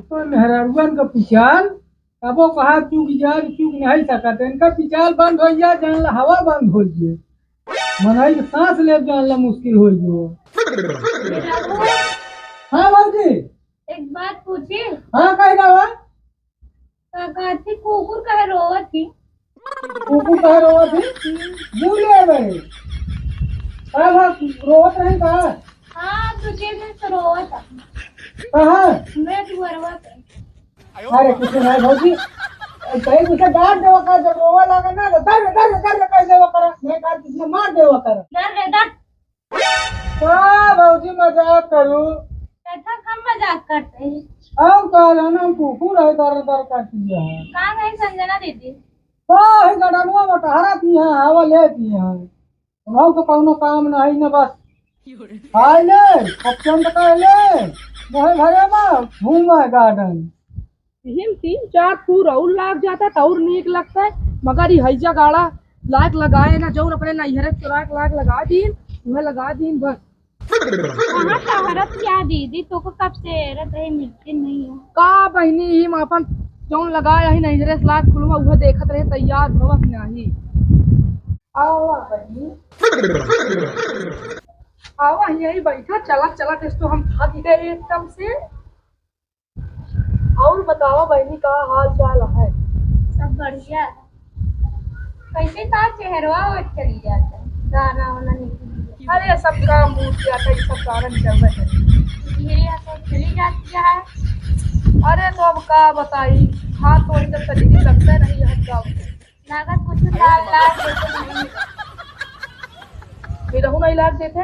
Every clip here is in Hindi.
तो मेहरारूअन का पिछाल तबो कहा चूक जाए चूक नहीं सकत इनका पिछाल बंद हो जाए जान ला हवा बंद हो जाए मनाई के सांस ले जान ला मुश्किल हो जाए। रघु, हाँ बाबूजी। एक बात पूछी। हाँ कह रहा काथी कुकुर कहे रोवत थी। कुकुर कह रहा थी मुँह ले भाई रोवत रही कहा हाँ तुझे दिन से रोवत था। कहा मैं दुअरवा पे। अरे कुछ नहीं भौजी कहीं कुछ डांट देवा कर जब रोवा लगा ना तो दर कह देवा कर मैं काल किसने मार देवा कर। डर रे डर। वाह भौजी मजाक करूं कैसा हम मजाक करते हैं। हम कह रहे ना हम कुकुर है दर कर दिया है कहाँ गई संजना दीदी। वाह गड़नुआ मोटहरा की है हवा ले की है हम तो कोनो काम नहीं न बस खाए ले पसंद कर ले मोहे घरे में घूमे गार्डन हिम 3-4 फूर और लाग जाता तो और नीक लगता है मगर ये हैजा गाड़ा लाग लगाए ना जो अपने नैहरे चुराक लाग लगा दीन तुम्हें लगा दीन बस। कहाँ शहरत क्या दीदी तो को कब से रहे मिलती नहीं हो। का बहनी हिम अपन जौन लगाया ही नैहरे से लाग खुलवा उहे देखत रहे तैयार भवक नाही आवा बनी आवा यही बैठा चला चला तो हम थक गए एकदम से। और बताओ बहनी का हाल चाल है। सब बढ़िया है। कैसे था चेहरवा और चली जाता है गाना वाना निकल अरे सब काम मूड जाता है सब कारण चल रहे हैं धीरे सब चली जाती है। अरे तो अब का बताई हाथ तो इधर शरीर लगता नहीं है का लागत कुछ लाल लाल जैसे नहीं मिला। फिर नहीं लाग देते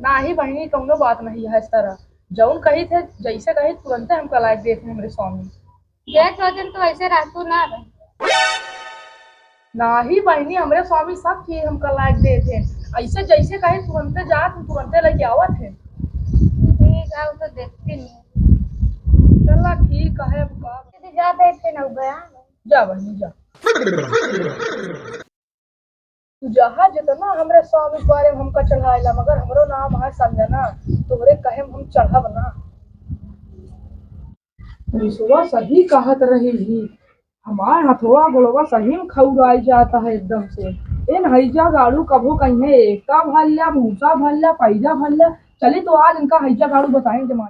ना ही बहनी कौनो बात नहीं है इस तरह जौन कही थे जैसे कही तुरंत हमका लायक देते हमारे स्वामी। ये चौदन तो ऐसे रहतू ना रहे। ना ही बहनी हमारे स्वामी सब चीज हमका लायक देते ऐसे जैसे कहे तुरंत जात तुरंत लेके आवत है। ठीक है वो तो देखती नहीं। चला ठीक है का दीदी जा बैठते ना गया जा बहनी जा तू जहाँ जितना हमरे स्वामी के बारे में हमका चढ़ाएला मगर हमरो नाम है संजना तोहरे कहे हम चढ़ब ना। रिसुआ सही कहत रही ही हमार हथवा गोड़वा सही में खौराई जाता है एकदम से इन हैजा गाड़ू कभो कहीं एकता भल्ला भूसा भल्ला पैजा भल्ला चली तो आज इनका हैजा गाड़ू बताएंगे माँ।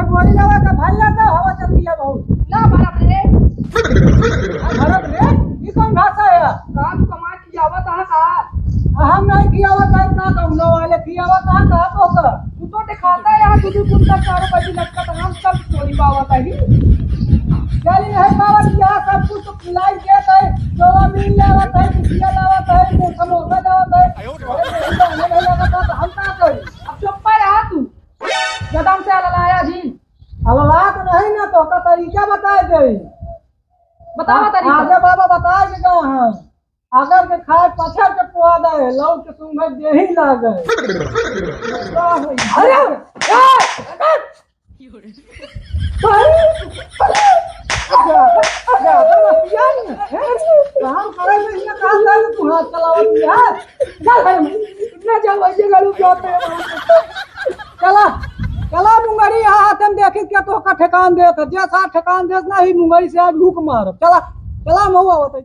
गोली लगा का भल्ला का हवा चलती है बहुत ना भारत रे भारत में ये कौन भाषा है काम कमा की आवत है का हम नहीं किया हुआ था इतना कम लो वाले किया हुआ था कहा तो सर तू तो दिखाता है यहाँ तुझे कुछ तक 4 बजे लगता था हम सब चोरी पावा था ही चली है बाबा यहाँ सब कुछ तो खिलाई देता है जोवा मीन लावत है कुटिया लावत है समोसा लावत है नहीं लगा था हम क्या करें अब चुप पर रहा तू कदम से ललाया जी अब बात नहीं ना तो का तरीका बताए दे बतावा तरीका आगे बाबा बता के गए हैं अगर के खाए पछड़ के पुआ दे लौट के तुम्हें दे ही ला गए अरे काम करे में इतना काम कर तू हाथ चलावत यार इतना जब ऐसे गाड़ू जाते हैं चला चला मुंगरी हाथ हम देखी क्या तो का ठेकान देत जैसा ठेकान देत ना ही मुंगरी से आज लूक मार चला चला महुआ होते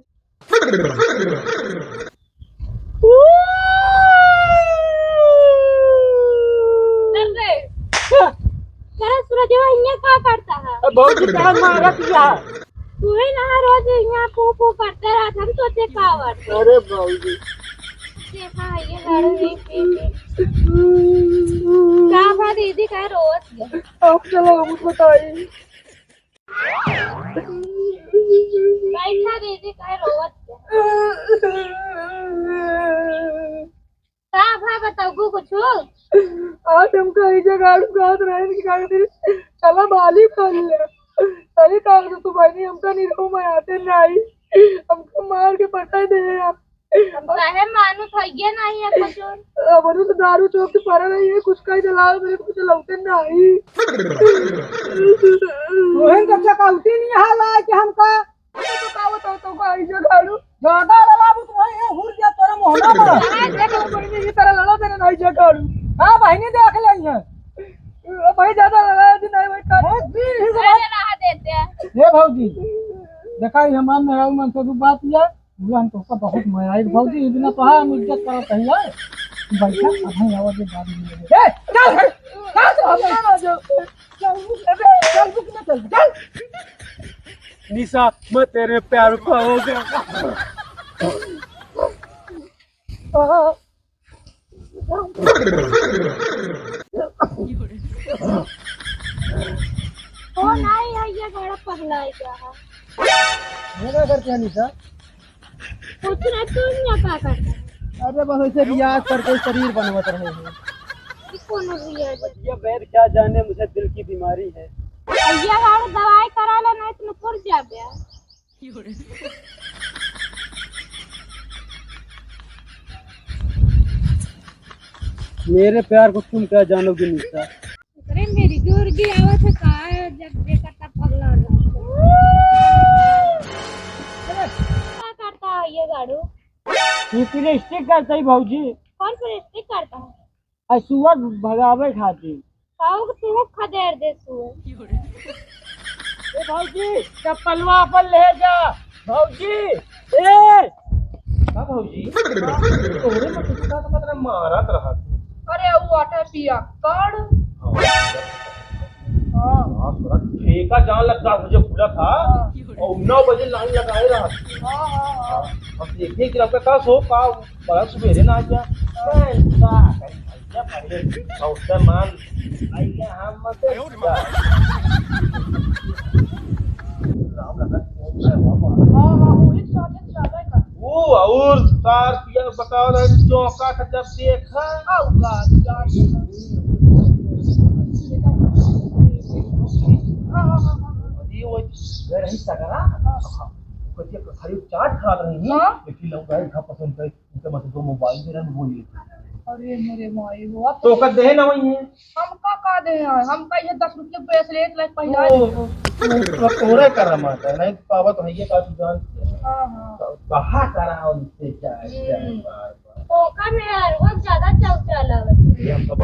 सूरज यहाँ क्या करता है। बहुत टाइम मारत या तू ही ना रोज यहाँ पू पू करते रहता हम सोचे का बात अरे बाबूजी देखा है ये गाड़ी क्या बात दीदी कह रोज अब चलो हम बताइए बैठा दीदी कह रोज का भा बताओ कुछ आज हम कहीं जगह गात रहे कि कहते चला बाली कर ले सही कहा तो भाई हमका निरो में आते नहीं हमको मार के पटा दे आप काहे मानू थइए नहीं है कुछ अब तो दारू चौक से पड़ा नहीं है कुछ का चलाओ मेरे को कुछ लौटे नहीं रोहन कब तक आउती नहीं हाल है कि हमका तो गाड़ी जो गाड़ू ज्यादा लड़ाबू तो वही हुर जा तोरा मोहना में देखो बहनी की तरह लड़ो तेरे नहीं जो गाड़ू हां बहनी देख लई है भाई ज्यादा लड़ाया जी नहीं भाई अरे रहा देते हैं हे भौजी देखा ही हमार मेरा मन से दू बात ये बुलान तो का बहुत मजा आई भौजी बिना कहा हम इज्जत करो कहिया बैठा अभी आवाज गाड़ी में ए चल हम ना जो चल बुक में चल निशा मैं तेरे प्यार को हो गया। ओ नहीं है ये बड़ा पगला है क्या है मेरा करते हैं निशा कुछ नहीं तुम क्या क्या करता है अरे बस ऐसे रियाज करके शरीर बनवत रहे हैं कि कौन रिया है ये बैर क्या जाने मुझे दिल की बीमारी है। ये गाड़ी दवाई करा लो नहीं तो पुर जाबे मेरे प्यार को तुम क्या जानोगे निशा। अरे मेरी गुर्गी आवत है का जब देखा तब पगला हो जाता क्या करता है ये गाड़ू तू प्लास्टिक करते ही भौजी कौन प्रेस्टिक करता है सुअर भगावे खातिर काऊ तू खदेर दे तू ए भौजी चप्पलवा पर ले जा भौजी ए हाँ भौजी तोरे में किसी का तो मतलब मारत रहा तू। अरे वो आटा पिया कर हाँ थोड़ा ठेका जान लगता मुझे खुला था और 9 बजे लाइन लगाए रहा था। अब देखिए कि आपका का सो का बड़ा सवेरे ना आ गया मान आइए हम मत वो और तार पिया बताओ ना चौका का जब देखा ये वो घर ही सगरा कुछ खरीद चाट खा रही है लेकिन लोग गए खा पसंद है उनके मतलब जो मोबाइल दे रहे हैं वो ले अरे मेरे माई हुआ तो कर दे ना वही है हम का दे हम का ये 10 रुपये ब्रेसलेट लाइक पहना तोरे कर माता है नहीं पावत है ये का तू जान हां कहां करा उनसे क्या ओका में यार वो ज्यादा चौचा लागत ये हम सब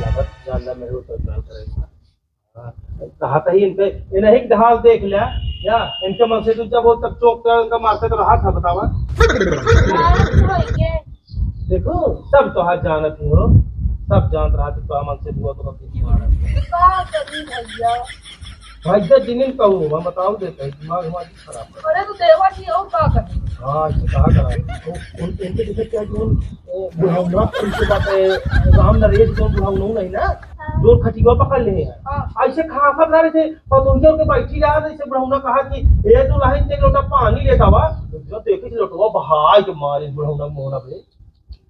लागत जानना मेरे को तो जान करेगा कहा कहीं इनके इन्हें ढाल देख लिया या इनके मन से तो जब वो तब चौक का मारते तो रहा था बतावा देखो सब तो हाथ जानत हो सब जान रहा तो मन से हुआ तो का करी भैया भाई जब जिनिन कहूँ मैं बताओ देते दिमाग हमारी खराब है। अरे तो देवा की और का करे हाँ इसे कहा करा तो उनके जैसे क्या जो बुढ़ाऊना उनके बात राम नरेश जो बुढ़ाऊना नहीं ना जो खटिया पकड़ ले हैं ऐसे खा खा रहे थे और उनके उनके बैठी रहा था इसे बुढ़ाऊना कहा कि ये जो लाइन से लोटा पानी लेता हुआ जो देखे लोटवा बहाई के मारे बुढ़ाऊना मोहना पे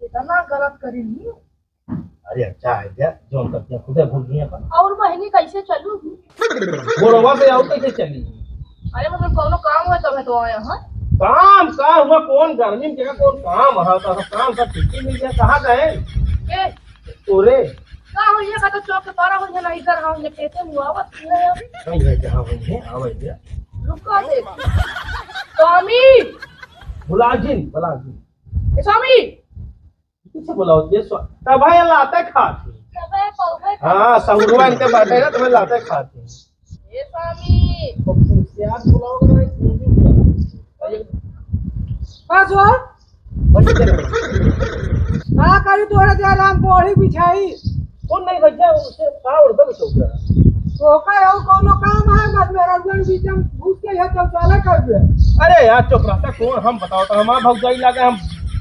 इतना गलत करी नहीं अरे अच्छा है क्या जो हम करते हैं खुद भूल गए अपन और महीने कैसे चलू बोलवा से आओ कैसे चली अरे मतलब कोनो काम है तब तो आया हां काम का हुआ कौन गर्मी में जगह कौन काम रहा था काम सब ठीक मिल गया कहाँ गए के तोरे का हो ये का तो चौक के पारा हो जाना इधर हम ये कैसे हुआ बस नहीं है जहाँ वही है आवे दिया रुका दे स्वामी बुलाजिन स्वामी किसे बुलाओ ये तब भाई लाते खाते सबे पौवे हाँ संगुआ इनके बैठे ना तुम्हें लाते खाते ये स्वामी तो यार बुलाओगे ना बस हो हां करी तोरे दे आराम कोड़ी बिछाई कौन नहीं बच्चा उससे कहा और बस हो गया तो का और कोनो काम है बस मेरा जन बीच में घुस के है तो चला कर दे अरे यार चुप रहता कौन हम बताओ तो हमारा भौजाई लागे हम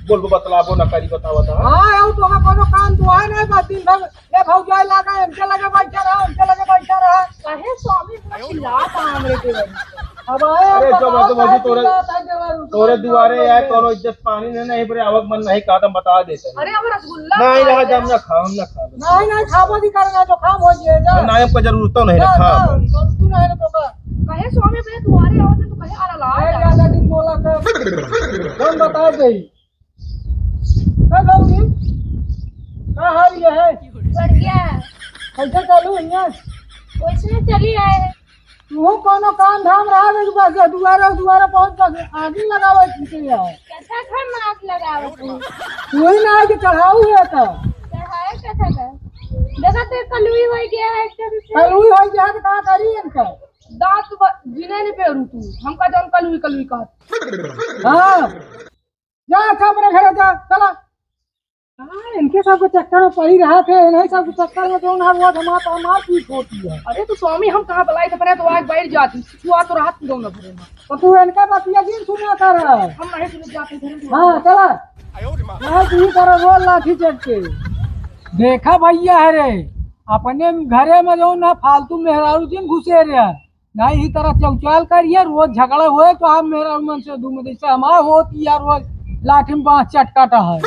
बोलबो बतलाबो ना करी बताओ था हां और तो कोनो काम तो है नहीं बस दिन भर ले भौजाई लगा हमके लगे बैठा रहा कहे स्वामी इतना चिल्लाता हमरे के अब आए अरे जो मतलब तोरे दुआरे यार कोनो इज्जत पानी नहीं पड़े आवक मन नहीं का तुम बता देते अरे अब रसगुल्ला नहीं रहा जब ना खा हम ना खा नहीं खाबो दी करना तो काम हो जाए ना हमको जरूरत तो नहीं रखा तू नहीं तो का कहे स्वामी अपने तुम्हारे आवत तो कहे आला ला ज्यादा दिन बोला कर हम बता दे है भौजी का हाल ये है बढ़िया कैसे चलू यहाँ कुछ नहीं चली आए तू कोनो काम धाम रहा है बस दुआरा दुआरा पहुंच कर आगे लगावे ठीक है कैसा घर में आग लगाओ तू तू ही ना कि चढ़ाऊ है तो चढ़ाया कैसा कर देखा तो कलुई हो गया है एकदम से कल हुई होई जहां का करी इनका दांत जिने ने पेरू तू हमका जौन कलवी कलवी कहत। हां जा अच्छा अपने घर जा चला हाँ इनके सब चक्कर में पड़ी रहा थे नहीं सब चक्कर में तो ना हुआ धमाका मार पीट होती है। अरे तो स्वामी हम कहाँ बुलाई थे पहले तो आज बैठ जाती तू आ तो राहत क्यों न भरे ना तो तू इनका बतिया दिन सुना कर हम नहीं सुन जाते घर हाँ चला मैं तू कर बोल लाठी चढ़ के देखा भैया है रे अपने घरे में जो ना फालतू मेहरारू दिन घुसे रे नहीं ही तरह चौचाल करिए रोज झगड़ा हुए तो आप मेहरारू मन से दूर जैसे हमारा होती है रोज लाठी में बांस चटकाटा है।